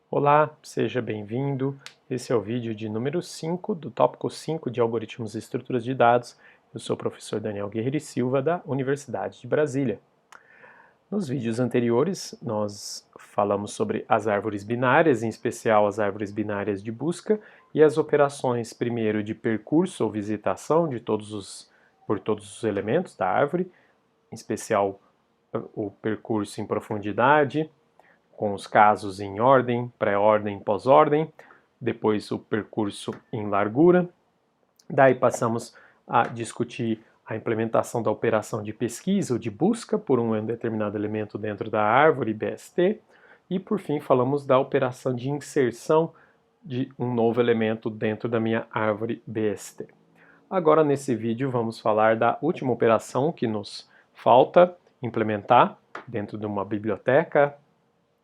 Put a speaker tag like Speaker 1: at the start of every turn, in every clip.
Speaker 1: Olá, seja bem-vindo. Esse é o vídeo de número 5 do tópico 5 de Algoritmos e Estruturas de Dados. Eu sou o professor Daniel Guerreiro e Silva, da Universidade de Brasília. Nos vídeos anteriores, nós falamos sobre as árvores binárias, em especial as árvores binárias de busca, e as operações, primeiro, de percurso ou visitação por todos os elementos da árvore, em especial o percurso em profundidade, com os casos em ordem, pré-ordem, pós-ordem, depois o percurso em largura. Daí passamos a discutir a implementação da operação de pesquisa ou de busca por um determinado elemento dentro da árvore BST. E por fim falamos da operação de inserção de um novo elemento dentro da minha árvore BST. Agora nesse vídeo vamos falar da última operação que nos falta implementar dentro de uma biblioteca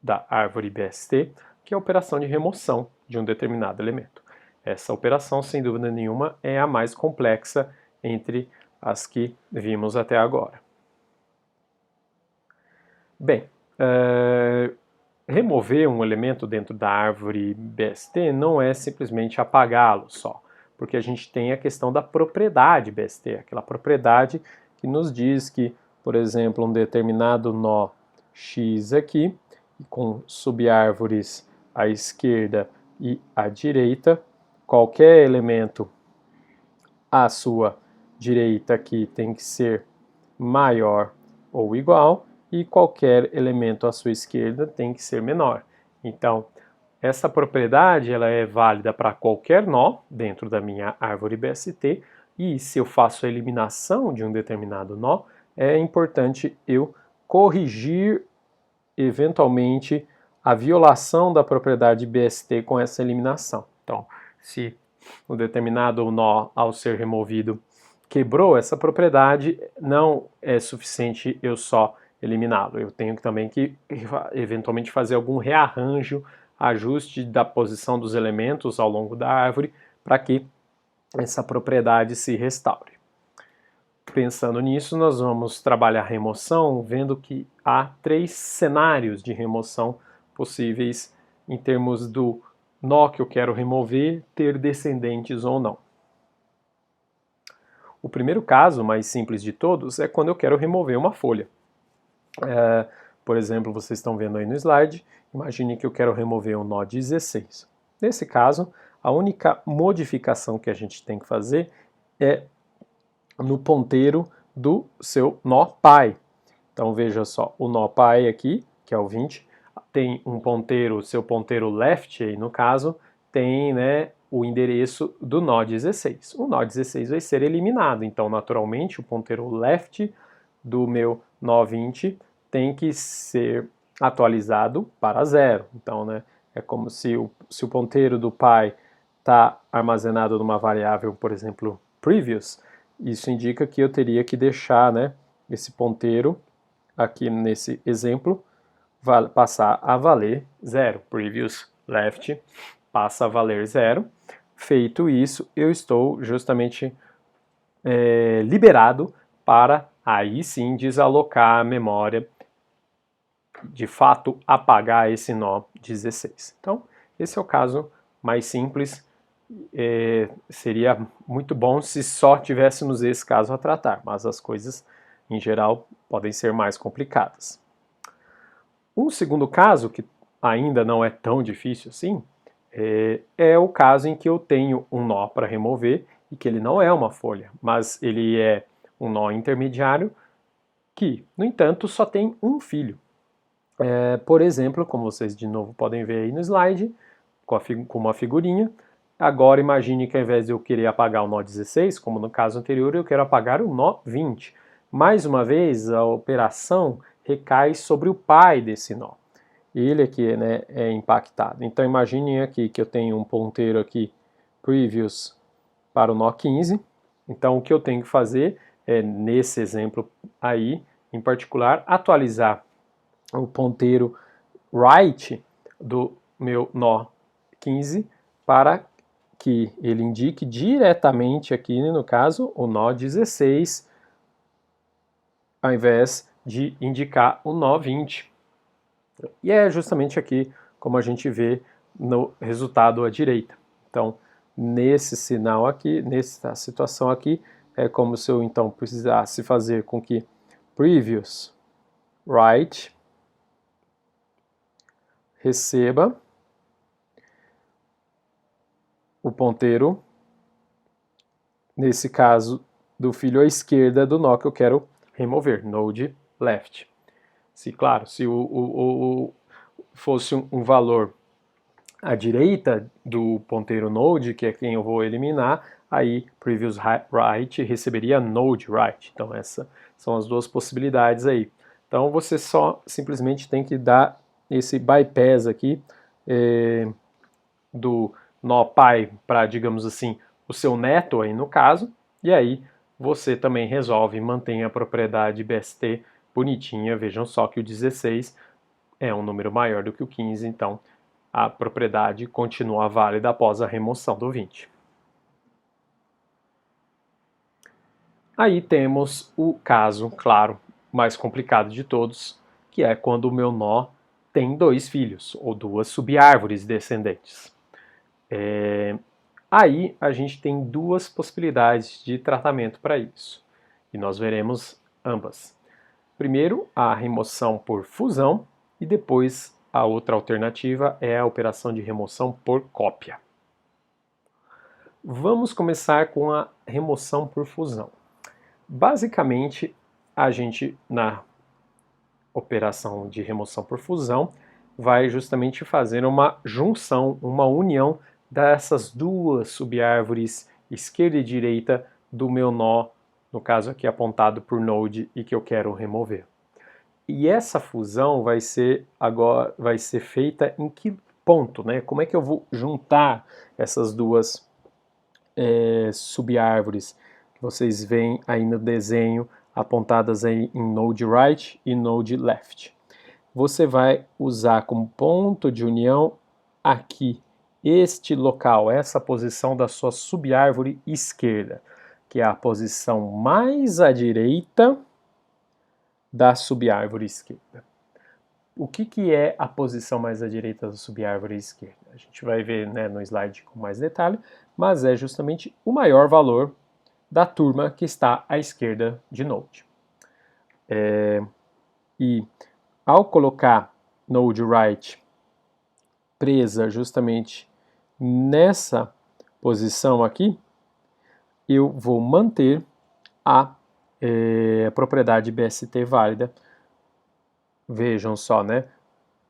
Speaker 1: da árvore BST, que é a operação de remoção de um determinado elemento. Essa operação, sem dúvida nenhuma, é a mais complexa entre as que vimos até agora. Bem, remover um elemento dentro da árvore BST não é simplesmente apagá-lo só, porque a gente tem a questão da propriedade BST, aquela propriedade que nos diz que, por exemplo, um determinado nó X aqui, com subárvores à esquerda e à direita, qualquer elemento à sua direita aqui tem que ser maior ou igual, e qualquer elemento à sua esquerda tem que ser menor. Então, essa propriedade ela é válida para qualquer nó dentro da minha árvore BST, e se eu faço a eliminação de um determinado nó, é importante eu corrigir eventualmente a violação da propriedade BST com essa eliminação. Então, se um determinado nó, ao ser removido, quebrou essa propriedade, não é suficiente eu só eliminá-lo. Eu tenho também que eventualmente fazer algum rearranjo, ajuste da posição dos elementos ao longo da árvore para que essa propriedade se restaure. Pensando nisso, nós vamos trabalhar a remoção vendo que há 3 cenários de remoção possíveis em termos do nó que eu quero remover ter descendentes ou não. O primeiro caso, mais simples de todos, é quando eu quero remover uma folha. Por exemplo, vocês estão vendo aí no slide, imagine que eu quero remover o nó 16. Nesse caso, a única modificação que a gente tem que fazer é no ponteiro do seu nó pai. Então veja só, o nó pai aqui, que é o 20, tem um ponteiro, seu ponteiro left aí no caso, tem o endereço do nó 16. O nó 16 vai ser eliminado, então naturalmente o ponteiro left do meu nó 20 tem que ser atualizado para 0. Então é como se o ponteiro do pai está armazenado numa variável, por exemplo, previous. Isso indica que eu teria que deixar esse ponteiro aqui nesse exemplo passar a valer 0. Previous left passa a valer 0. Feito isso, eu estou justamente liberado para aí sim desalocar a memória, de fato apagar esse nó 16. Então, esse é o caso mais simples. Seria muito bom se só tivéssemos esse caso a tratar, mas as coisas em geral podem ser mais complicadas. Um segundo caso, que ainda não é tão difícil assim, é o caso em que eu tenho um nó para remover e que ele não é uma folha, mas ele é um nó intermediário que, no entanto, só tem um filho. Por exemplo, como vocês de novo podem ver aí no slide, com uma figurinha. Agora imagine que ao invés de eu querer apagar o nó 16, como no caso anterior, eu quero apagar o nó 20. Mais uma vez, a operação recai sobre o pai desse nó. Ele aqui é impactado. Então imaginem aqui que eu tenho um ponteiro aqui, previous, para o nó 15. Então o que eu tenho que fazer é, nesse exemplo aí, em particular, atualizar o ponteiro right do meu nó 15 para que ele indique diretamente aqui, no caso, o nó 16, ao invés de indicar o nó 20. E é justamente aqui como a gente vê no resultado à direita. Então, nesse sinal aqui, nessa situação aqui, é como se eu então precisasse fazer com que previous write receba o ponteiro, nesse caso, do filho à esquerda do nó que eu quero remover, node left. Se, claro, se fosse um valor à direita do ponteiro node, que é quem eu vou eliminar, aí previous write receberia node write. Então essas são as duas possibilidades aí. Então você só simplesmente tem que dar esse bypass aqui do nó pai para, digamos assim, o seu neto aí no caso, e aí você também resolve manter a propriedade BST bonitinha. Vejam só que o 16 é um número maior do que o 15, então a propriedade continua válida após a remoção do 20. Aí temos o caso, claro, mais complicado de todos, que é quando o meu nó tem dois filhos, ou duas subárvores descendentes. Aí a gente tem duas possibilidades de tratamento para isso, e nós veremos ambas. Primeiro, a remoção por fusão, e depois a outra alternativa é a operação de remoção por cópia. Vamos começar com a remoção por fusão. Basicamente, a gente, na operação de remoção por fusão, vai justamente fazer uma junção, uma união dessas duas subárvores, esquerda e direita, do meu nó, no caso aqui apontado por node e que eu quero remover. E essa fusão vai ser feita em que ponto, né? Como é que eu vou juntar essas duas subárvores que vocês veem aí no desenho, apontadas aí em node right e node left? Você vai usar como ponto de união aqui, este local, essa posição da sua subárvore esquerda, que é a posição mais à direita da subárvore esquerda. O que é a posição mais à direita da subárvore esquerda? A gente vai ver, né, no slide com mais detalhe, mas é justamente o maior valor da turma que está à esquerda de node. E ao colocar node right presa justamente nessa posição aqui, eu vou manter a propriedade BST válida. Vejam só, né?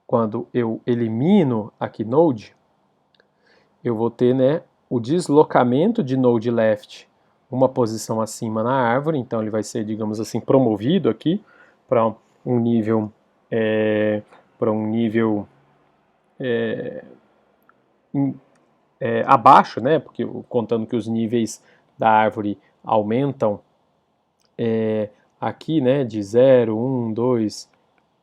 Speaker 1: Quando eu elimino aqui node, eu vou ter, né, o deslocamento de node left uma posição acima na árvore, então ele vai ser, digamos assim, promovido aqui para um nível abaixo, né? Porque contando que os níveis da árvore aumentam aqui, né, de 0, 1, 2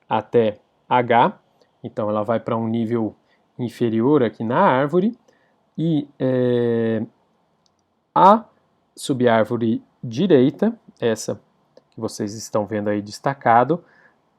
Speaker 1: até H, então ela vai para um nível inferior aqui na árvore, e a subárvore direita, essa que vocês estão vendo aí destacado,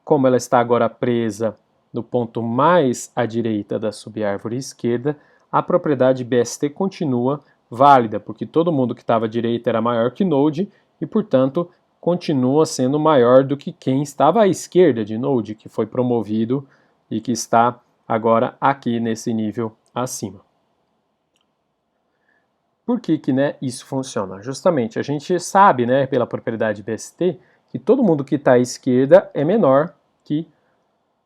Speaker 1: como ela está agora presa no ponto mais à direita da subárvore esquerda, a propriedade BST continua válida, porque todo mundo que estava à direita era maior que node e, portanto, continua sendo maior do que quem estava à esquerda de node, que foi promovido e que está agora aqui nesse nível acima. Por que, né, isso funciona? Justamente, a gente sabe, né, pela propriedade BST, que todo mundo que está à esquerda é menor que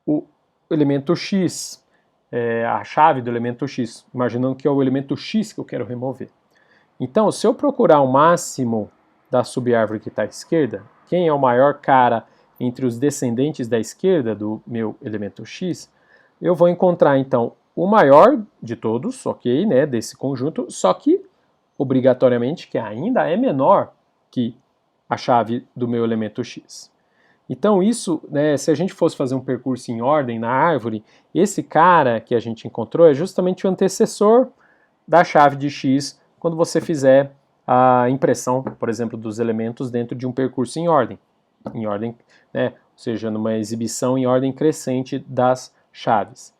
Speaker 1: o elemento X, a chave do elemento X, imaginando que é o elemento X que eu quero remover. Então, se eu procurar o máximo da subárvore que está à esquerda, quem é o maior cara entre os descendentes da esquerda do meu elemento X, eu vou encontrar, então, o maior de todos, ok, né, desse conjunto, só que, obrigatoriamente, que ainda é menor que a chave do meu elemento X. Então isso, né, se a gente fosse fazer um percurso em ordem na árvore, esse cara que a gente encontrou é justamente o antecessor da chave de X quando você fizer a impressão, por exemplo, dos elementos dentro de um percurso em ordem, né, ou seja, numa exibição em ordem crescente das chaves.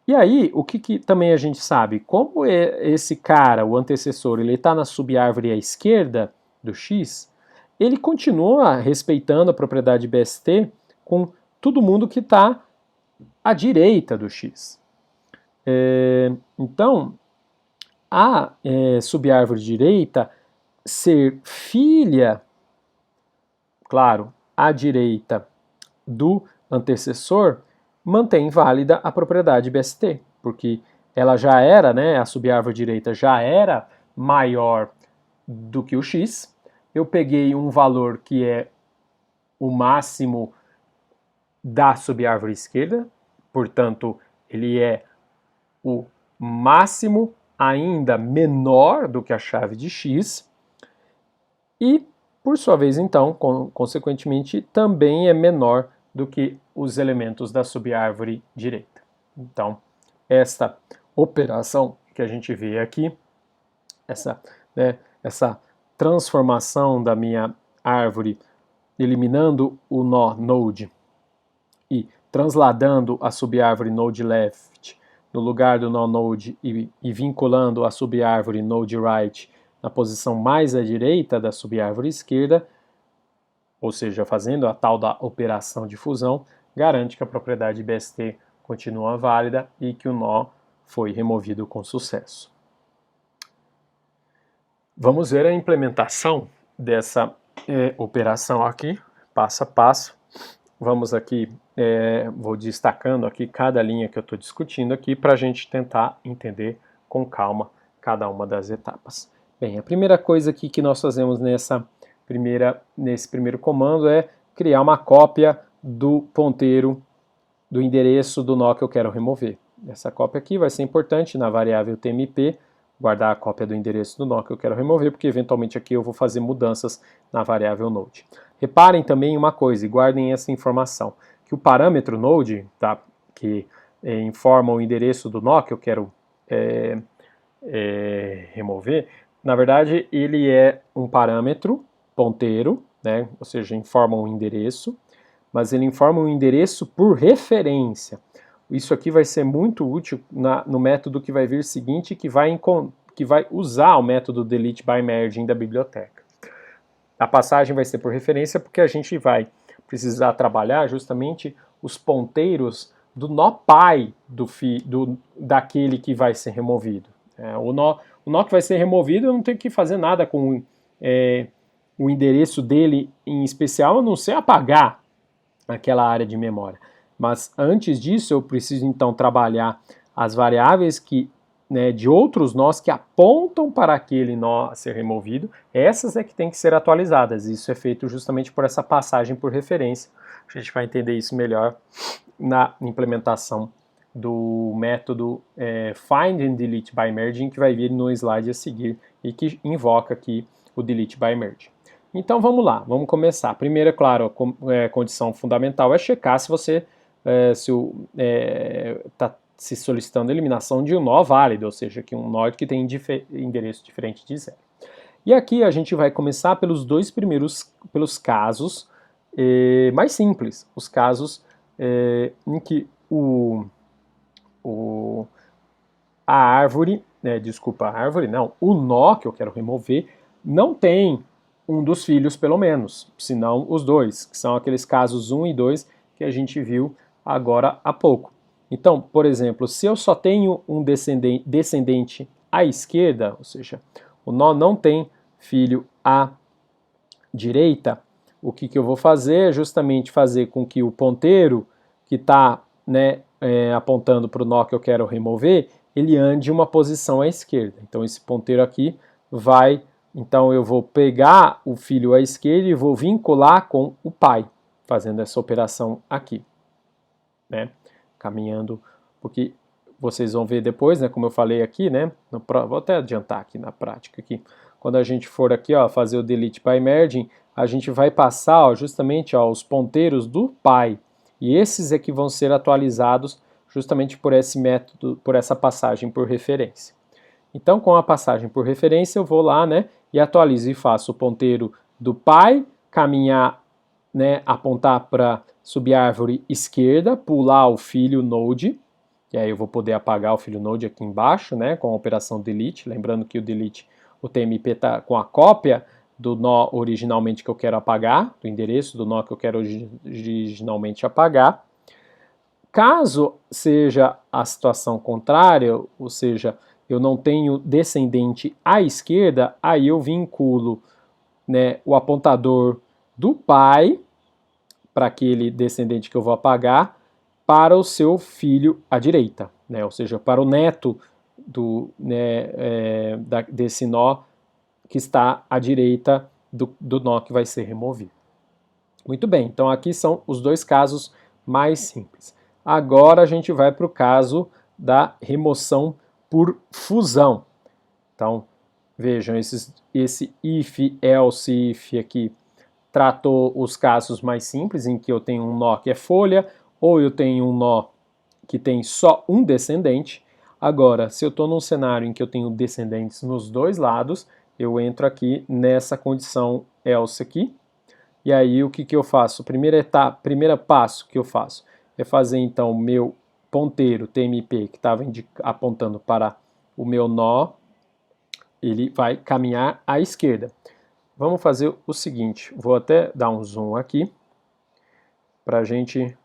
Speaker 1: E aí, o que também a gente sabe? Como esse cara, o antecessor, ele está na subárvore à esquerda do x, ele continua respeitando a propriedade BST com todo mundo que está à direita do x. Então, a subárvore direita ser filha, claro, à direita do antecessor, mantém válida a propriedade BST, porque ela já era, né, a subárvore direita já era maior do que o x, eu peguei um valor que é o máximo da subárvore esquerda, portanto, ele é o máximo ainda menor do que a chave de x, e, por sua vez, então, consequentemente, também é menor do que os elementos da subárvore direita. Então, esta operação que a gente vê aqui, essa transformação da minha árvore, eliminando o nó node e transladando a subárvore node left no lugar do nó node e vinculando a subárvore node right na posição mais à direita da subárvore esquerda, ou seja, fazendo a tal da operação de fusão, garante que a propriedade BST continua válida e que o nó foi removido com sucesso. Vamos ver a implementação dessa operação aqui, passo a passo. Vamos aqui, vou destacando aqui cada linha que eu estou discutindo aqui para a gente tentar entender com calma cada uma das etapas. Bem, a primeira coisa aqui que nós fazemos nesse primeiro comando é criar uma cópia do ponteiro do endereço do nó que eu quero remover. Essa cópia aqui vai ser importante na variável tmp, guardar a cópia do endereço do nó que eu quero remover, porque eventualmente aqui eu vou fazer mudanças na variável node. Reparem também uma coisa, e guardem essa informação, que o parâmetro node, tá, que informa o endereço do nó que eu quero remover, na verdade ele é um parâmetro ponteiro, né, ou seja, informa um endereço, mas ele informa um endereço por referência. Isso aqui vai ser muito útil no método que vai vir seguinte, que vai usar o método delete by merging da biblioteca. A passagem vai ser por referência porque a gente vai precisar trabalhar justamente os ponteiros do nó pai daquele que vai ser removido. O nó que vai ser removido, eu não tenho que fazer nada com o endereço dele em especial, a não ser apagar aquela área de memória. Mas antes disso, eu preciso então trabalhar as variáveis de outros nós que apontam para aquele nó a ser removido. Essas é que tem que ser atualizadas. Isso é feito justamente por essa passagem por referência. A gente vai entender isso melhor na implementação do método Find and Delete by Merging, que vai vir no slide a seguir e que invoca aqui o Delete by Merging. Então vamos lá, vamos começar. Primeiro, é claro, a condição fundamental é checar se você está se solicitando a eliminação de um nó válido, ou seja, que um nó que tem endereço diferente de zero. E aqui a gente vai começar pelos pelos casos mais simples, os casos em que o nó que eu quero remover não tem um dos filhos, pelo menos, se não os dois, que são aqueles casos 1 e 2 que a gente viu agora há pouco. Então, por exemplo, se eu só tenho um descendente à esquerda, ou seja, o nó não tem filho à direita, o que eu vou fazer é justamente fazer com que o ponteiro que está apontando para o nó que eu quero remover, ele ande uma posição à esquerda. Então esse ponteiro aqui vai... Então eu vou pegar o filho à esquerda e vou vincular com o pai, fazendo essa operação aqui, né? Caminhando, porque vocês vão ver depois, né? Como eu falei aqui, né? Vou até adiantar aqui na prática aqui. Quando a gente for aqui, ó, fazer o delete by merging, a gente vai passar, ó, justamente, ó, os ponteiros do pai. E esses é que vão ser atualizados justamente por esse método, por essa passagem por referência. Então, com a passagem por referência, eu vou lá, né, e atualizo e faço o ponteiro do pai, caminhar, né, apontar para subárvore esquerda, pular o filho node, E aí eu vou poder apagar o filho node aqui embaixo, né, com a operação delete. Lembrando que o delete, o TMP está com a cópia do nó originalmente que eu quero apagar, do endereço do nó que eu quero originalmente apagar. Caso seja a situação contrária, ou seja, eu não tenho descendente à esquerda, aí eu vinculo, né, o apontador do pai, para aquele descendente que eu vou apagar, para o seu filho à direita, né, ou seja, para o neto desse nó que está à direita do nó que vai ser removido. Muito bem, então aqui são os dois casos mais simples. Agora a gente vai para o caso da remoção por fusão. Então, vejam, esse if, else, if aqui tratou os casos mais simples, em que eu tenho um nó que é folha, ou eu tenho um nó que tem só um descendente. Agora, se eu estou num cenário em que eu tenho descendentes nos dois lados, eu entro aqui nessa condição else aqui. E aí o que eu faço? Primeiro passo que eu faço é fazer então o meu ponteiro TMP que estava apontando para o meu nó, ele vai caminhar à esquerda. Vamos fazer o seguinte, vou até dar um zoom aqui para a gente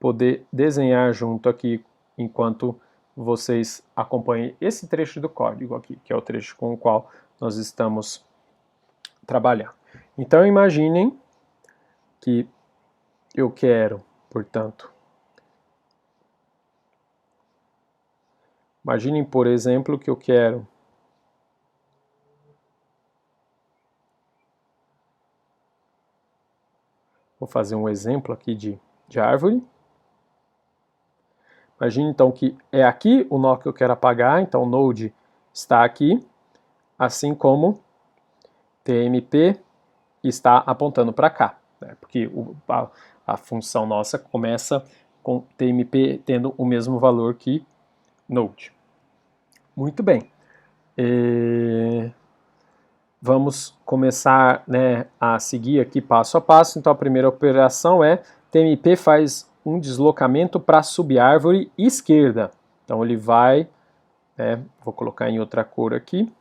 Speaker 1: poder desenhar junto aqui enquanto vocês acompanhem esse trecho do código aqui, que é o trecho com o qual nós estamos trabalhando. Então imaginem que eu quero, portanto, imaginem, por exemplo, que eu quero vou fazer um exemplo aqui de árvore. Imagine então que é aqui o nó que eu quero apagar, então o node está aqui, assim como TMP está apontando para cá, né? Porque a função nossa começa com TMP tendo o mesmo valor que node. Muito bem. Vamos começar, né, a seguir aqui passo a passo. Então a primeira operação é TMP faz um deslocamento para a subárvore esquerda. Então ele vai, né, vou colocar em outra cor aqui.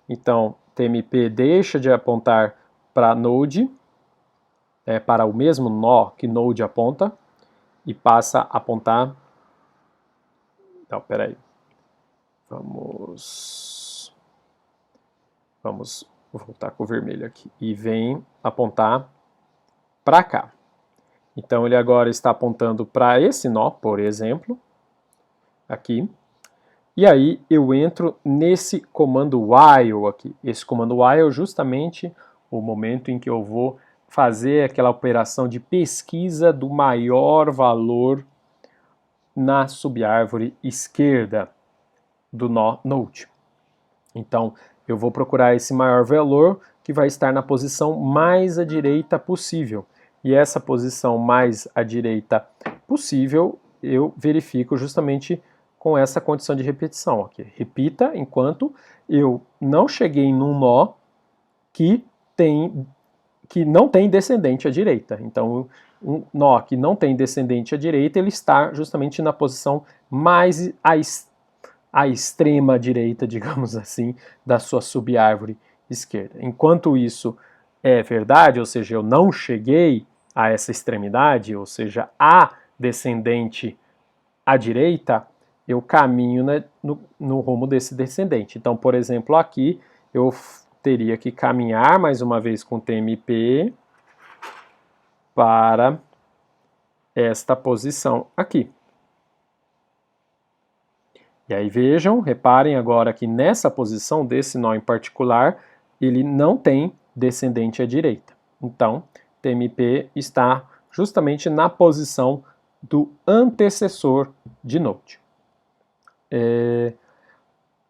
Speaker 1: Então TMP deixa de apontar para node, para o mesmo nó que node aponta, e passa a apontar. Não, peraí. Vamos voltar com o vermelho aqui. E vem apontar para cá. Então ele agora está apontando para esse nó, por exemplo, aqui. E aí eu entro nesse comando while aqui. Esse comando while é justamente o momento em que eu vou fazer aquela operação de pesquisa do maior valor na subárvore esquerda do nó node. Então eu vou procurar esse maior valor que vai estar na posição mais à direita possível. E essa posição mais à direita possível eu verifico justamente com essa condição de repetição aqui. Repita enquanto eu não cheguei num nó que não tem descendente à direita. Então, um nó que não tem descendente à direita, ele está justamente na posição mais à extrema direita, digamos assim, da sua subárvore esquerda. Enquanto isso é verdade, ou seja, eu não cheguei a essa extremidade, ou seja, a descendente à direita, eu caminho no rumo desse descendente. Então, por exemplo, aqui eu teria que caminhar mais uma vez com TMP para esta posição aqui. E aí vejam, reparem agora que nessa posição desse nó em particular, ele não tem descendente à direita. Então, TMP está justamente na posição do antecessor de node.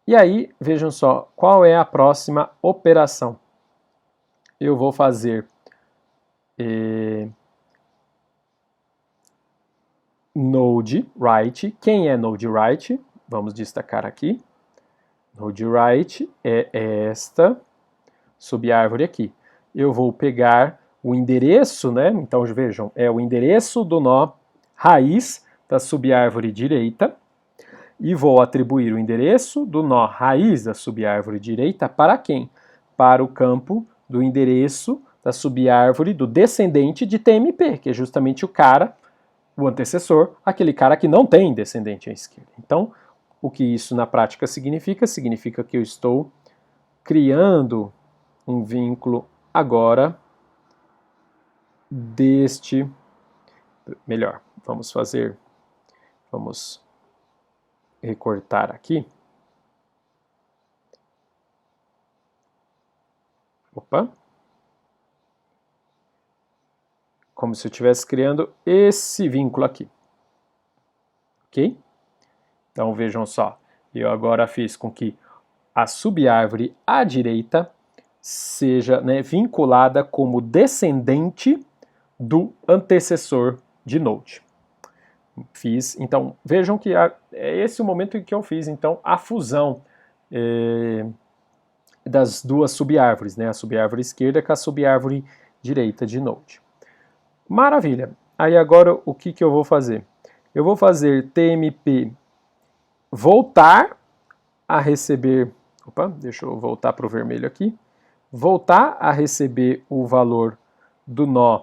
Speaker 1: E aí, vejam só, qual é a próxima operação? Eu vou fazer node write. Quem é node write? Vamos destacar aqui. Node write é esta subárvore aqui. Eu vou pegar o endereço, né? Então vejam, é o endereço do nó raiz da subárvore direita e vou atribuir o endereço do nó raiz da subárvore direita para quem? Para o campo do endereço da subárvore do descendente de TMP, que é justamente o cara, o antecessor, aquele cara que não tem descendente à esquerda. Então, o que isso na prática significa? Significa que eu estou criando um vínculo agora deste... Melhor, vamos recortar aqui. Opa. Como se eu estivesse criando esse vínculo aqui. Ok? Então vejam só, eu agora fiz com que a subárvore à direita seja, né, vinculada como descendente do antecessor de Node. Então vejam que é esse o momento em que eu fiz então a fusão das duas subárvores, né, a subárvore esquerda com a subárvore direita de Node. Maravilha! Aí agora o que eu vou fazer? Eu vou fazer TMP voltar a receber, deixa eu voltar para o vermelho aqui, voltar a receber o valor do nó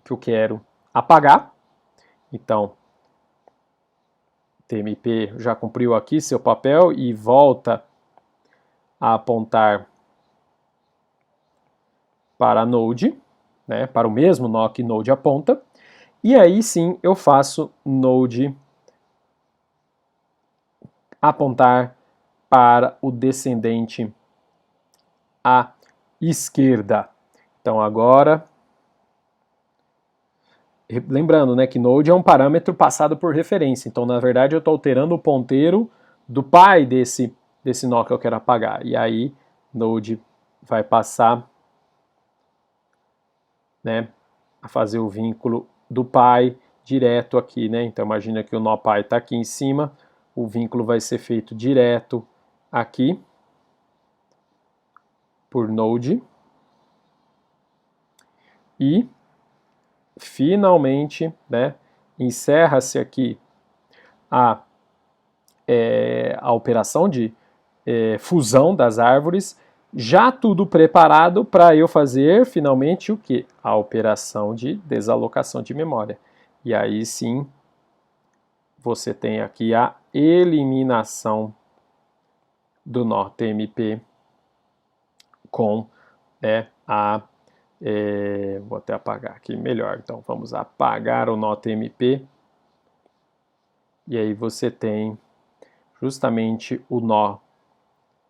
Speaker 1: que eu quero apagar. Então, TMP já cumpriu aqui seu papel e volta a apontar para a Node, né, para o mesmo nó que Node aponta, e aí sim eu faço Node apontar para o descendente à esquerda. Então agora, lembrando, né, que Node é um parâmetro passado por referência, então na verdade eu estou alterando o ponteiro do pai desse nó que eu quero apagar, e aí Node vai passar, né, a fazer o vínculo do pai direto aqui, né? Então imagina que o nó pai está aqui em cima, o vínculo vai ser feito direto aqui por Node e finalmente, né, encerra-se aqui a operação de fusão das árvores, já tudo preparado para eu fazer finalmente o que? A operação de desalocação de memória. E aí sim, você tem aqui a eliminação do nó TMP com, né, vou até apagar aqui melhor, então vamos apagar o nó TMP, e aí você tem justamente o nó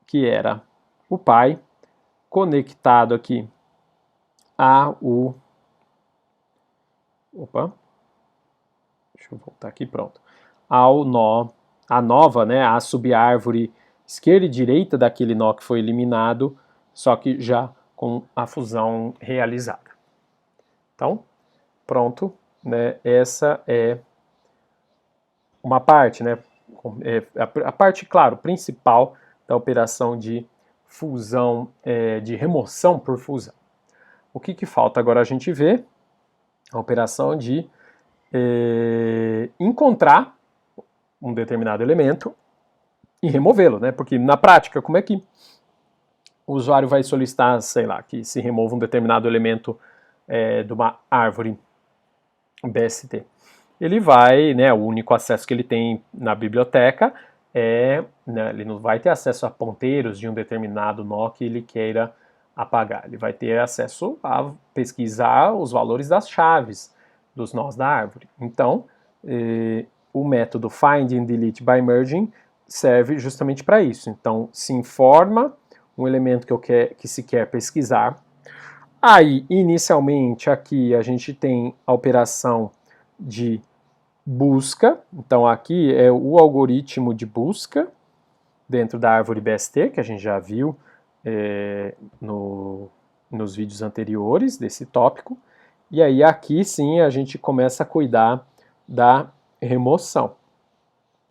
Speaker 1: que era o pai, conectado aqui deixa eu voltar aqui, pronto, ao nó, a nova, né, a subárvore esquerda e direita daquele nó que foi eliminado, só que já com a fusão realizada. Então, pronto, né, essa é uma parte, né, a parte, claro, principal da operação de fusão, de remoção por fusão. O que falta agora a gente ver? A operação de encontrar um determinado elemento e removê-lo, né? Porque na prática, como é que o usuário vai solicitar, sei lá, que se remova um determinado elemento de uma árvore BST? Ele vai, né, o único acesso que ele tem na biblioteca né, ele não vai ter acesso a ponteiros de um determinado nó que ele queira apagar. Ele vai ter acesso a pesquisar os valores das chaves dos nós da árvore. Então, o método Find and Delete by Merging serve justamente para isso. Então, se informa um elemento que se quer pesquisar. Aí, inicialmente, aqui a gente tem a operação de busca. Então, aqui é o algoritmo de busca dentro da árvore BST, que a gente já viu nos vídeos anteriores desse tópico. E aí, aqui sim, a gente começa a cuidar da remoção.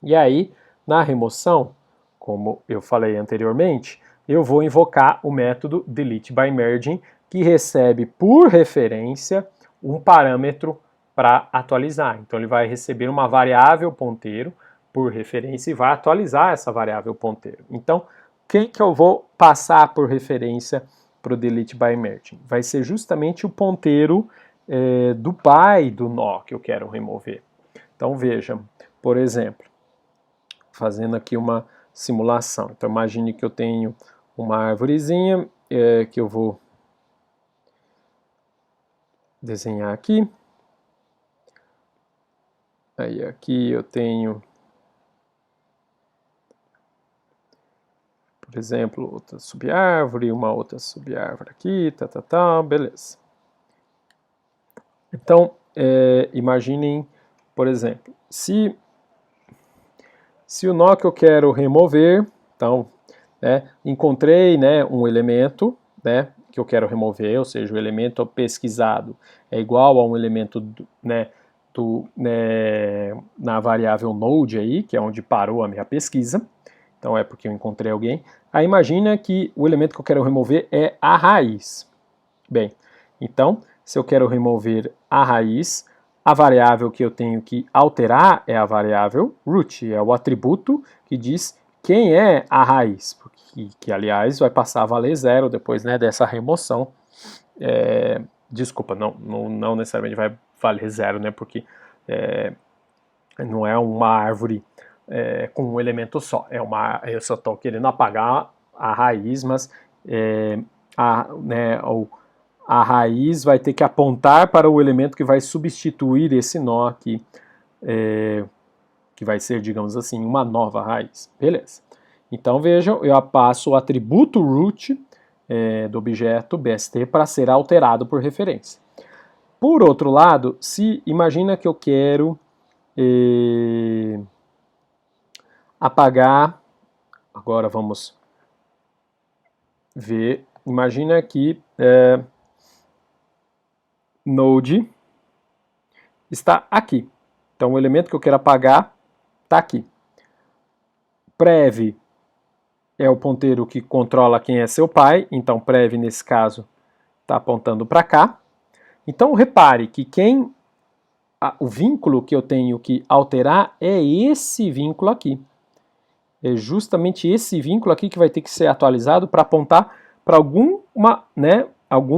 Speaker 1: E aí, na remoção, como eu falei anteriormente, eu vou invocar o método Delete by Merging, que recebe por referência um parâmetro para atualizar. Então ele vai receber uma variável ponteiro por referência e vai atualizar essa variável ponteiro. Então, quem que eu vou passar por referência para o delete by merging? Vai ser justamente o ponteiro do pai do nó que eu quero remover. Então veja, por exemplo, fazendo aqui uma simulação. Então imagine que eu tenho uma árvorezinha que eu vou desenhar aqui. Aí aqui eu tenho, por exemplo, outra subárvore, uma outra subárvore aqui, beleza. Então, imaginem, por exemplo, se o nó que eu quero remover, então, encontrei um elemento que eu quero remover, ou seja, o elemento pesquisado é igual a um elemento na variável node aí, que é onde parou a minha pesquisa, então é porque eu encontrei alguém. Aí imagina que o elemento que eu quero remover é a raiz. Bem, então, se eu quero remover a raiz, a variável que eu tenho que alterar é a variável root, é o atributo que diz quem é a raiz, que aliás vai passar a valer 0 depois dessa remoção. Desculpa, não necessariamente vai valer 0, porque não é uma árvore com um elemento só, eu só estou querendo apagar a raiz, mas a raiz vai ter que apontar para o elemento que vai substituir esse nó aqui, que vai ser, digamos assim, uma nova raiz. Beleza. Então vejam, eu passo o atributo root do objeto BST para ser alterado por referência. Por outro lado, se imagina que eu quero apagar, agora vamos ver, imagina que node está aqui. Então o elemento que eu quero apagar está aqui. Prev é o ponteiro que controla quem é seu pai, então prev nesse caso está apontando para cá. Então repare que o vínculo que eu tenho que alterar é esse vínculo aqui. É justamente esse vínculo aqui que vai ter que ser atualizado para apontar para algum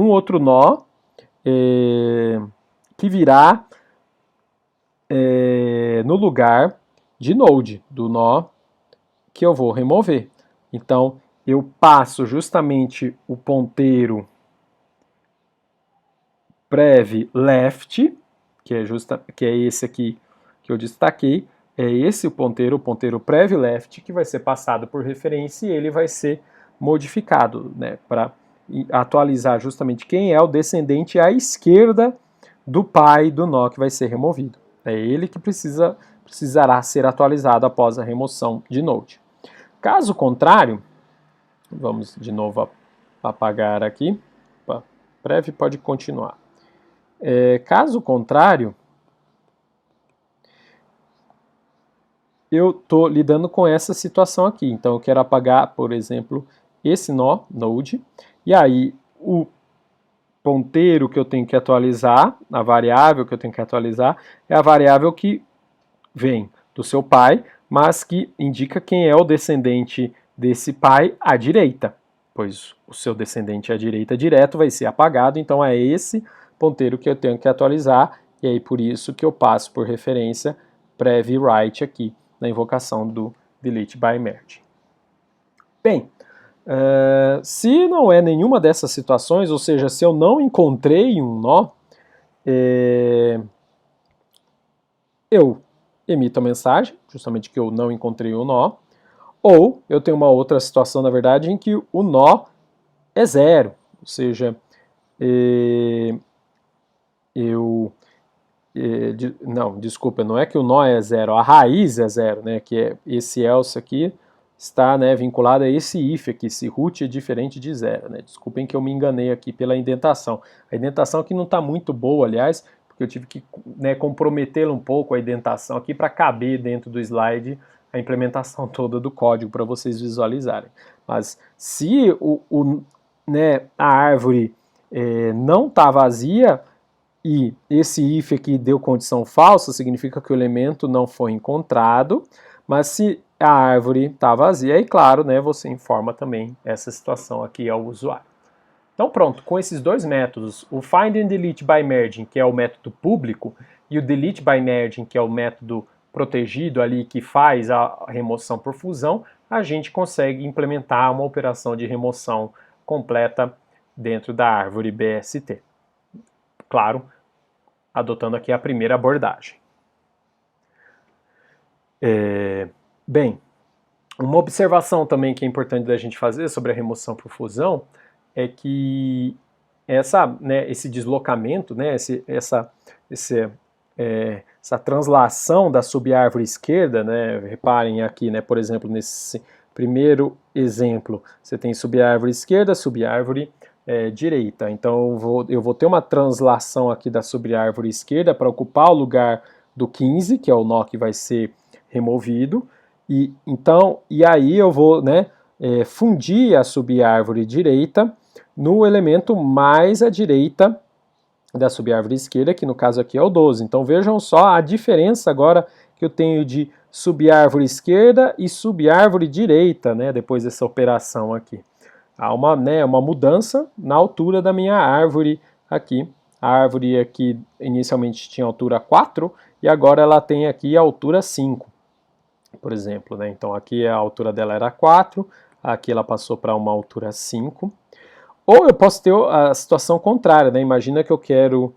Speaker 1: outro nó que virá no lugar de node, do nó que eu vou remover. Então, eu passo justamente o ponteiro prev left, que é esse aqui que eu destaquei, é esse o ponteiro prev left, que vai ser passado por referência e ele vai ser modificado para atualizar justamente quem é o descendente à esquerda do pai do nó que vai ser removido. É ele que precisará ser atualizado após a remoção de node. Caso contrário, vamos de novo apagar aqui, prev pode continuar. Caso contrário, eu estou lidando com essa situação aqui. Então eu quero apagar, por exemplo, esse nó, node, e aí o ponteiro que eu tenho que atualizar, a variável que eu tenho que atualizar, é a variável que vem do seu pai, mas que indica quem é o descendente desse pai à direita, pois o seu descendente à direita direto vai ser apagado, então é esse ponteiro que eu tenho que atualizar, e aí por isso que eu passo por referência prev write aqui na invocação do delete by merge. Bem, se não é nenhuma dessas situações, ou seja, se eu não encontrei um nó, eu emito a mensagem, justamente que eu não encontrei o nó, ou eu tenho uma outra situação, na verdade, em que o nó é 0, ou seja, não, desculpa, não é que o nó é 0, a raiz é 0, que é esse else aqui está vinculado a esse if aqui, esse root é diferente de 0, Desculpem que eu me enganei aqui pela indentação. A indentação aqui não está muito boa, aliás, porque eu tive que comprometê-la um pouco, a indentação aqui, para caber dentro do slide a implementação toda do código para vocês visualizarem. Mas se a árvore não está vazia, e esse if aqui deu condição falsa, significa que o elemento não foi encontrado, mas se a árvore está vazia, aí claro, né, você informa também essa situação aqui ao usuário. Então pronto, com esses dois métodos, o find and delete by merging, que é o método público, e o delete by merging, que é o método protegido ali que faz a remoção por fusão, a gente consegue implementar uma operação de remoção completa dentro da árvore BST. Claro, adotando aqui a primeira abordagem. Bem, uma observação também que é importante da gente fazer sobre a remoção por fusão é que esse deslocamento, né, essa translação da subárvore esquerda, né, reparem aqui, né, por exemplo, nesse primeiro exemplo, você tem subárvore esquerda, subárvore direita. Então eu vou ter uma translação aqui da subárvore esquerda para ocupar o lugar do 15, que é o nó que vai ser removido, e aí eu vou, né, fundir a subárvore direita no elemento mais à direita da subárvore esquerda, que no caso aqui é o 12. Então vejam só a diferença agora que eu tenho de subárvore esquerda e subárvore direita, né, depois dessa operação aqui. Há uma mudança na altura da minha árvore aqui. A árvore aqui inicialmente tinha altura 4 e agora ela tem aqui a altura 5, por exemplo, né? Então aqui a altura dela era 4, aqui ela passou para uma altura 5. Ou eu posso ter a situação contrária, né? Imagina que eu quero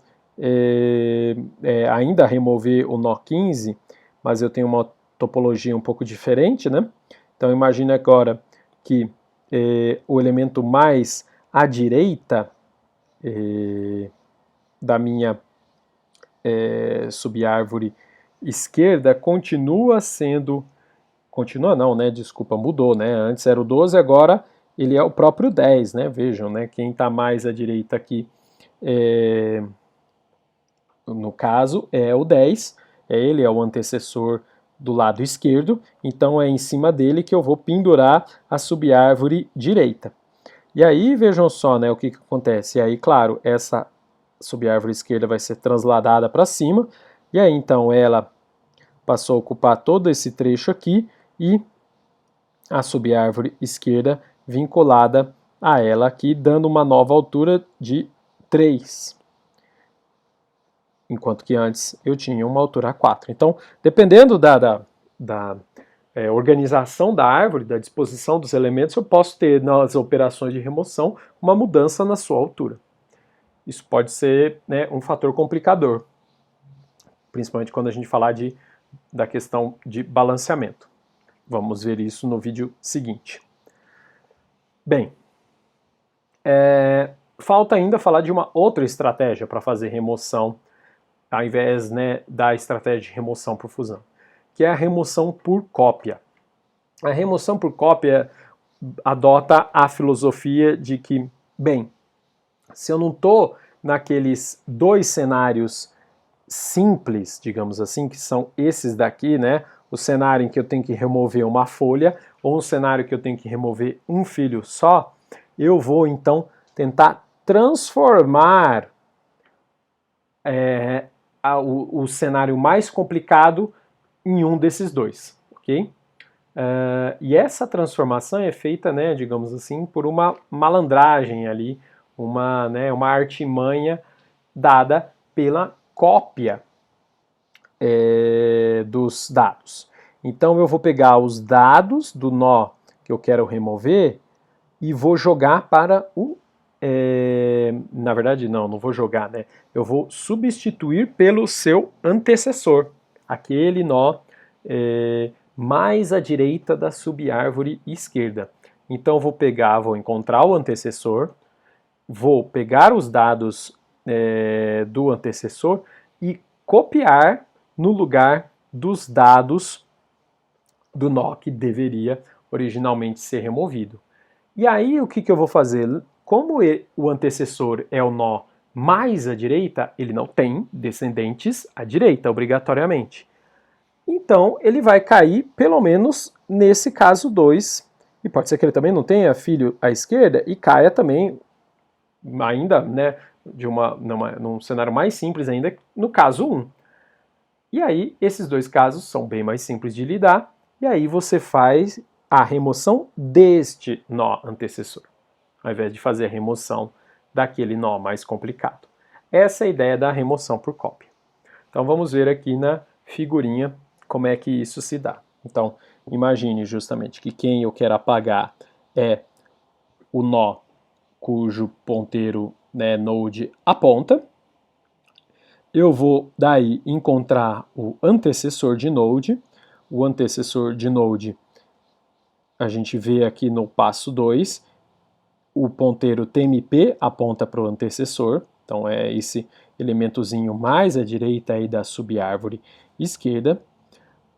Speaker 1: ainda remover o nó 15, mas eu tenho uma topologia um pouco diferente, né? Então imagina agora que o elemento mais à direita da minha subárvore esquerda continua não, né? Desculpa, mudou, né? Antes era o 12, agora ele é o próprio 10, né? Vejam, né? Quem está mais à direita aqui, no caso, é o 10. Ele é o antecessor do lado esquerdo, então é em cima dele que eu vou pendurar a subárvore direita. E aí, vejam só, né, o que acontece. E aí, claro, essa subárvore esquerda vai ser transladada para cima, e aí então ela passou a ocupar todo esse trecho aqui, e a subárvore esquerda vinculada a ela aqui, dando uma nova altura de 3. Enquanto que antes eu tinha uma altura 4. Então, dependendo da organização da árvore, da disposição dos elementos, eu posso ter nas operações de remoção uma mudança na sua altura. Isso pode ser, né, um fator complicador, principalmente quando a gente falar da questão de balanceamento. Vamos ver isso no vídeo seguinte. Bem, falta ainda falar de uma outra estratégia para fazer remoção, ao invés, né, da estratégia de remoção por fusão, que é a remoção por cópia. A remoção por cópia adota a filosofia de que, bem, se eu não estou naqueles dois cenários simples, digamos assim, que são esses daqui, né, o cenário em que eu tenho que remover uma folha, ou um cenário que eu tenho que remover um filho só, eu vou então tentar transformar o cenário mais complicado em um desses dois, ok? E essa transformação é feita, né, digamos assim, por uma malandragem ali, uma artimanha dada pela cópia dos dados. Então eu vou pegar os dados do nó que eu quero remover e vou jogar para o... na verdade não vou jogar, né? Eu vou substituir pelo seu antecessor, aquele nó mais à direita da subárvore esquerda. Então vou encontrar o antecessor, vou pegar os dados do antecessor e copiar no lugar dos dados do nó que deveria originalmente ser removido. E aí o que eu vou fazer? Como o antecessor é o nó mais à direita, ele não tem descendentes à direita, obrigatoriamente. Então ele vai cair, pelo menos nesse caso 2, e pode ser que ele também não tenha filho à esquerda, e caia também, ainda, né, num cenário mais simples ainda, no caso 1. E aí, esses dois casos são bem mais simples de lidar, e aí você faz a remoção deste nó antecessor, ao invés de fazer a remoção daquele nó mais complicado. Essa é a ideia da remoção por cópia. Então vamos ver aqui na figurinha como é que isso se dá. Então, imagine justamente que quem eu quero apagar é o nó cujo ponteiro, né, node aponta. Eu vou daí encontrar o antecessor de node. O antecessor de node a gente vê aqui no passo 2. O ponteiro TMP aponta para o antecessor. Então é esse elementozinho mais à direita aí da subárvore esquerda.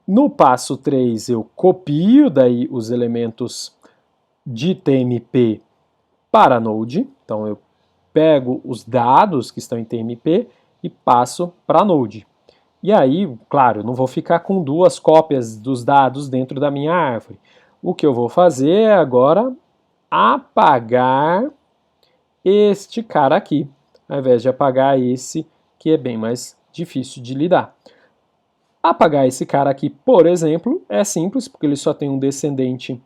Speaker 1: No passo 3 eu copio daí os elementos de TMP para Node. Então eu pego os dados que estão em TMP e passo para Node. E aí, claro, eu não vou ficar com duas cópias dos dados dentro da minha árvore. O que eu vou fazer é agora apagar este cara aqui, ao invés de apagar esse que é bem mais difícil de lidar. Apagar esse cara aqui, por exemplo, é simples, porque ele só tem um descendente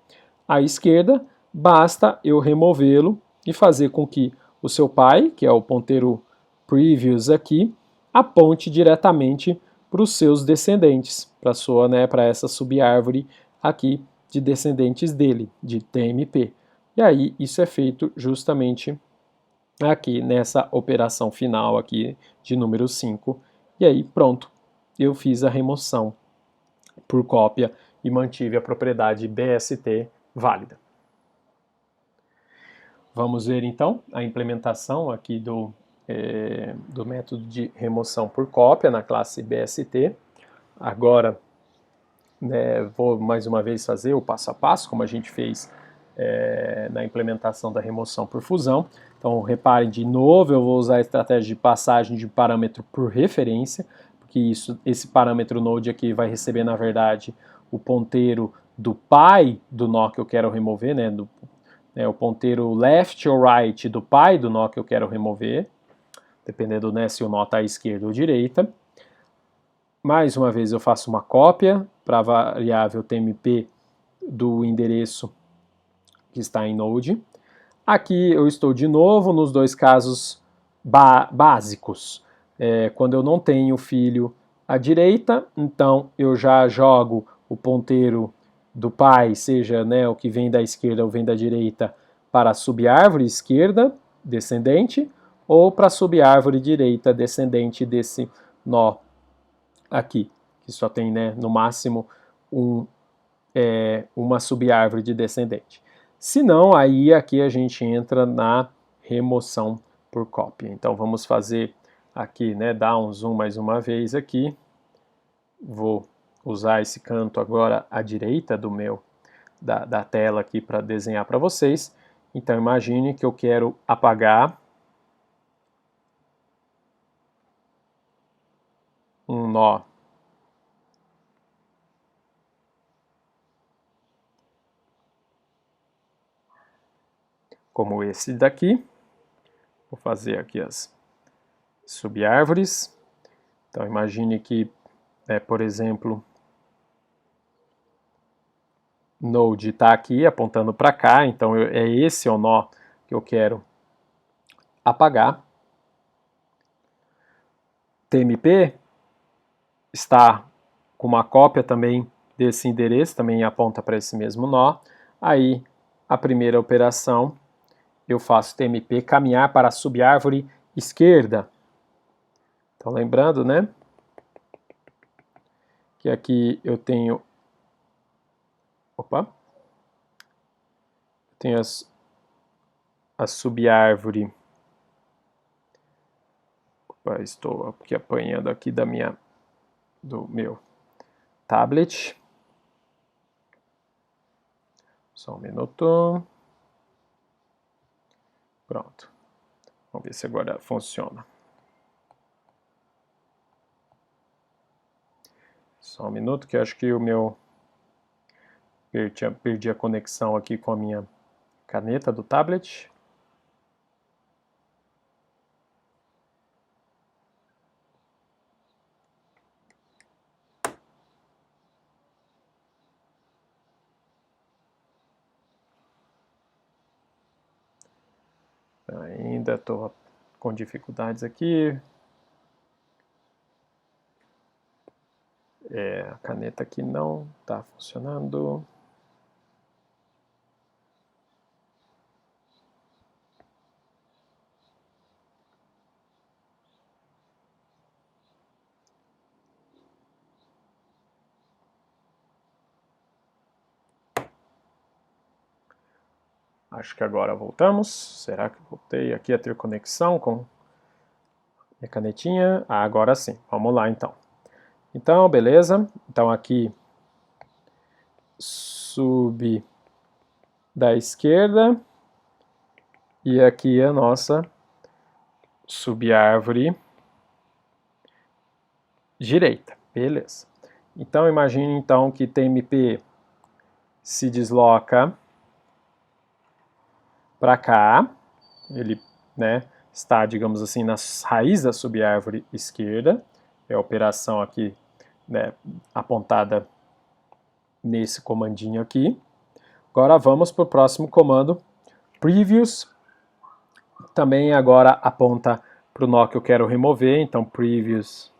Speaker 1: à esquerda, basta eu removê-lo e fazer com que o seu pai, que é o ponteiro previous aqui, aponte diretamente para os seus descendentes, para essa subárvore aqui de descendentes dele, de TMP. E aí isso é feito justamente aqui nessa operação final aqui de número 5. E aí pronto, eu fiz a remoção por cópia e mantive a propriedade BST válida. Vamos ver então a implementação aqui do método de remoção por cópia na classe BST. Agora, vou mais uma vez fazer o passo a passo, como a gente fez na implementação da remoção por fusão. Então, reparem de novo, eu vou usar a estratégia de passagem de parâmetro por referência, porque esse parâmetro node aqui vai receber, na verdade, o ponteiro do pai do nó que eu quero remover, o ponteiro left ou right do pai do nó que eu quero remover, dependendo se o nó está à esquerda ou direita. Mais uma vez eu faço uma cópia para a variável TMP do endereço que está em Node. Aqui eu estou de novo nos dois casos básicos. Quando eu não tenho filho à direita, então eu já jogo o ponteiro do pai, seja o que vem da esquerda ou vem da direita, para a subárvore esquerda, descendente, ou para a subárvore direita, descendente desse nó aqui, que só tem no máximo uma subárvore de descendente. Se não, aí aqui a gente entra na remoção por cópia. Então vamos fazer aqui, dar um zoom mais uma vez aqui. Vou usar esse canto agora à direita da tela aqui para desenhar para vocês. Então imagine que eu quero apagar um nó como esse daqui. Vou fazer aqui as subárvores. Então imagine que, por exemplo, Node está aqui apontando para cá, então esse é o nó que eu quero apagar. TMP está com uma cópia também desse endereço, também aponta para esse mesmo nó. Aí, a primeira operação, eu faço TMP caminhar para a subárvore esquerda. Então, lembrando, que aqui eu tenho a subárvore. Estou aqui apanhando aqui do meu tablet. Só um minuto. Pronto. Vamos ver se agora funciona. Só um minuto que eu acho que perdi a conexão aqui com a minha caneta do tablet. Ainda estou com dificuldades aqui. A caneta aqui não está funcionando. Acho que agora voltamos. Será que voltei aqui a ter conexão com minha canetinha? Agora sim. Vamos lá então. Então, beleza. Então aqui sub da esquerda e aqui a nossa subárvore direita. Beleza. Então imagine então que TMP se desloca para cá, ele, né, está, digamos assim, na raiz da subárvore esquerda, é a operação aqui, né, apontada nesse comandinho aqui. Agora vamos para o próximo comando, previous, também agora aponta para o nó que eu quero remover, então previous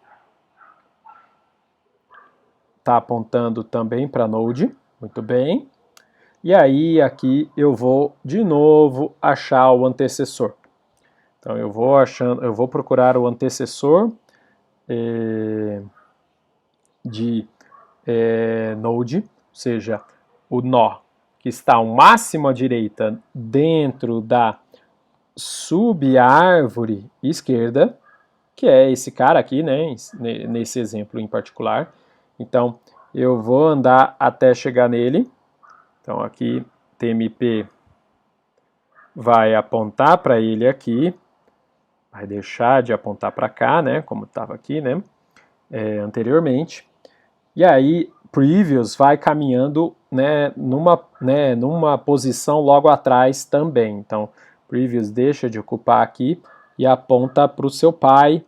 Speaker 1: está apontando também para node, muito bem. E aí aqui eu vou de novo achar o antecessor. Então eu vou procurar o antecessor de node, ou seja, o nó que está ao máximo à direita dentro da subárvore esquerda, que é esse cara aqui, né, nesse exemplo em particular. Então eu vou andar até chegar nele. Então aqui TMP vai apontar para ele aqui, vai deixar de apontar para cá, né, como estava aqui, né, anteriormente. E aí previous vai caminhando, né, numa posição logo atrás também. Então previous deixa de ocupar aqui e aponta para o seu pai,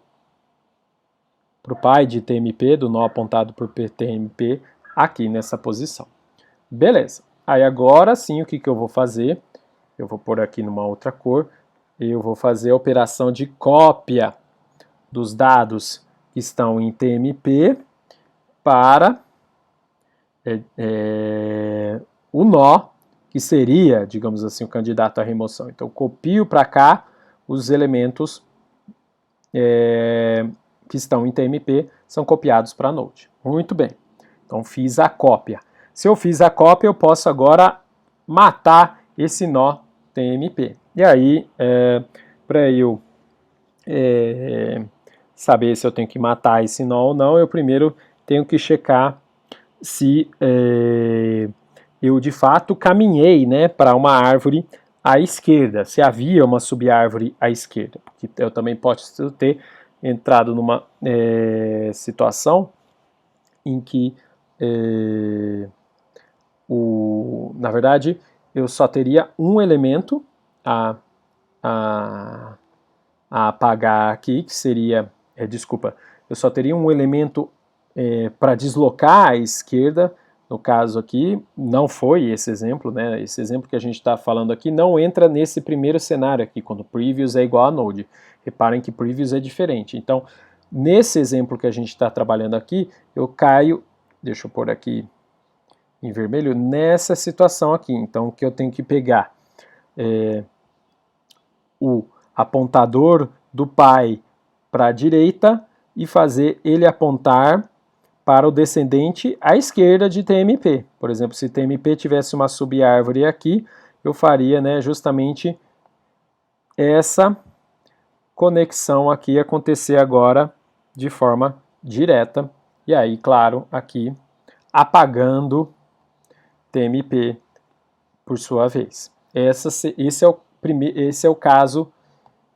Speaker 1: para o pai de TMP, do nó apontado por TMP, aqui nessa posição. Beleza. Aí agora sim, o que eu vou fazer? Eu vou pôr aqui numa outra cor. Eu vou fazer a operação de cópia dos dados que estão em TMP para o nó, que seria, digamos assim, o candidato à remoção. Então, eu copio para cá os elementos que estão em TMP, são copiados para Node. Muito bem. Então, fiz a cópia. Se eu fiz a cópia, eu posso agora matar esse nó TMP. E aí, para eu saber se eu tenho que matar esse nó ou não, eu primeiro tenho que checar se eu de fato caminhei, né, para uma árvore à esquerda, se havia uma subárvore à esquerda. Porque eu também posso ter entrado numa situação em que na verdade, eu só teria um elemento a apagar aqui, que seria, eu só teria um elemento para deslocar à esquerda. No caso aqui, não foi esse exemplo, né? Esse exemplo que a gente está falando aqui não entra nesse primeiro cenário aqui, quando previous é igual a node. Reparem que previous é diferente. Então, nesse exemplo que a gente está trabalhando aqui, eu caio, deixa eu pôr aqui em vermelho, nessa situação aqui. Então, o que eu tenho que pegar o apontador do pai para a direita e fazer ele apontar para o descendente à esquerda de TMP. Por exemplo, se TMP tivesse uma subárvore aqui, eu faria, né, justamente essa conexão aqui acontecer agora de forma direta. E aí, claro, aqui apagando TMP por sua vez. Esse é o caso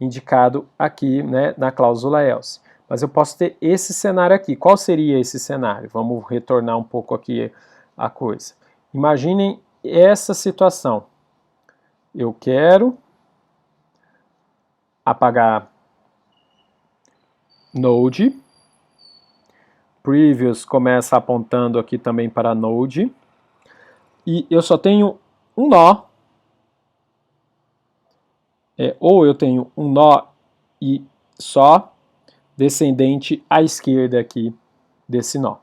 Speaker 1: indicado aqui, né, na cláusula else. Mas eu posso ter esse cenário aqui. Qual seria esse cenário? Vamos retornar um pouco aqui a coisa. Imaginem essa situação. Eu quero apagar node. Previous começa apontando aqui também para node. E eu só tenho um nó ou eu tenho um nó e só descendente à esquerda aqui desse nó.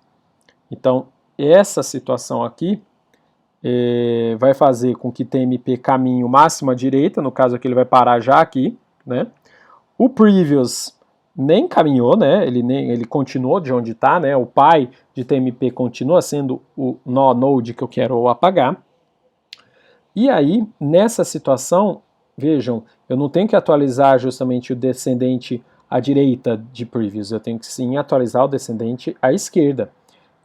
Speaker 1: Então, essa situação aqui vai fazer com que TMP caminhe o máximo à direita, no caso aqui ele vai parar já aqui, né? O previous nem caminhou, né? Ele continuou de onde está, né? O pai de TMP continua sendo o nó node que eu quero apagar. E aí, nessa situação, vejam, eu não tenho que atualizar justamente o descendente à direita de previous, eu tenho que sim atualizar o descendente à esquerda.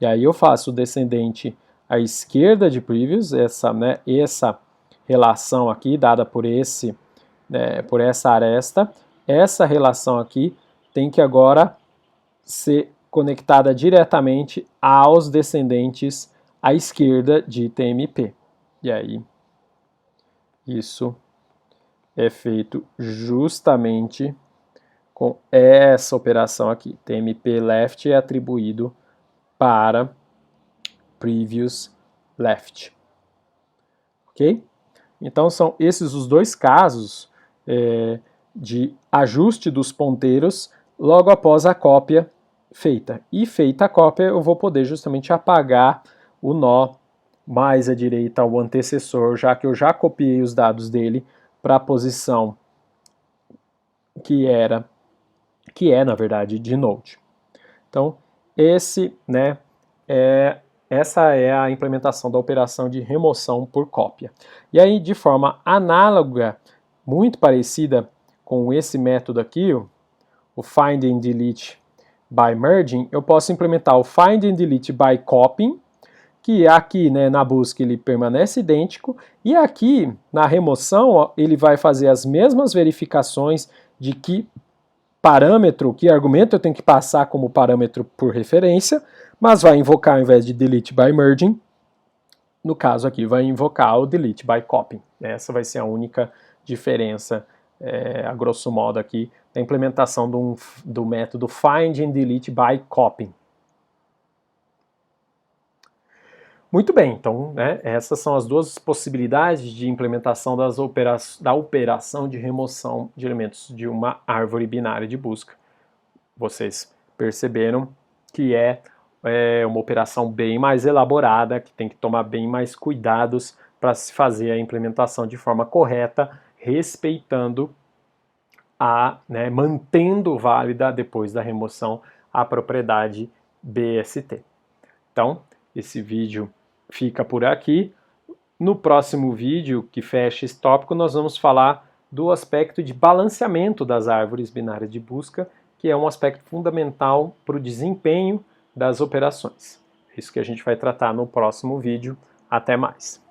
Speaker 1: E aí eu faço o descendente à esquerda de previous, essa relação aqui dada por por essa aresta, essa relação aqui tem que agora ser conectada diretamente aos descendentes à esquerda de TMP. E aí isso é feito justamente com essa operação aqui. TMP left é atribuído para previous left. Ok? Então são esses os dois casos de ajuste dos ponteiros logo após a cópia feita. E feita a cópia, eu vou poder justamente apagar o nó mais à direita ao antecessor, já que eu já copiei os dados dele para a posição que é na verdade de node. Então, essa é a implementação da operação de remoção por cópia. E aí, de forma análoga, muito parecida com esse método aqui, o find and delete by merging, eu posso implementar o find and delete by copying, que aqui na busca ele permanece idêntico, e aqui na remoção ele vai fazer as mesmas verificações de que parâmetro, que argumento eu tenho que passar como parâmetro por referência, mas vai invocar ao invés de delete by merging, no caso aqui vai invocar o delete by copying. Essa vai ser a única diferença, a grosso modo aqui, da implementação do método find and delete by copying. Muito bem, então essas são as duas possibilidades de implementação da operação de remoção de elementos de uma árvore binária de busca. Vocês perceberam que é uma operação bem mais elaborada, que tem que tomar bem mais cuidados para se fazer a implementação de forma correta, respeitando mantendo válida depois da remoção a propriedade BST. Então, esse vídeo fica por aqui. No próximo vídeo, que fecha esse tópico, nós vamos falar do aspecto de balanceamento das árvores binárias de busca, que é um aspecto fundamental para o desempenho das operações. É isso que a gente vai tratar no próximo vídeo. Até mais!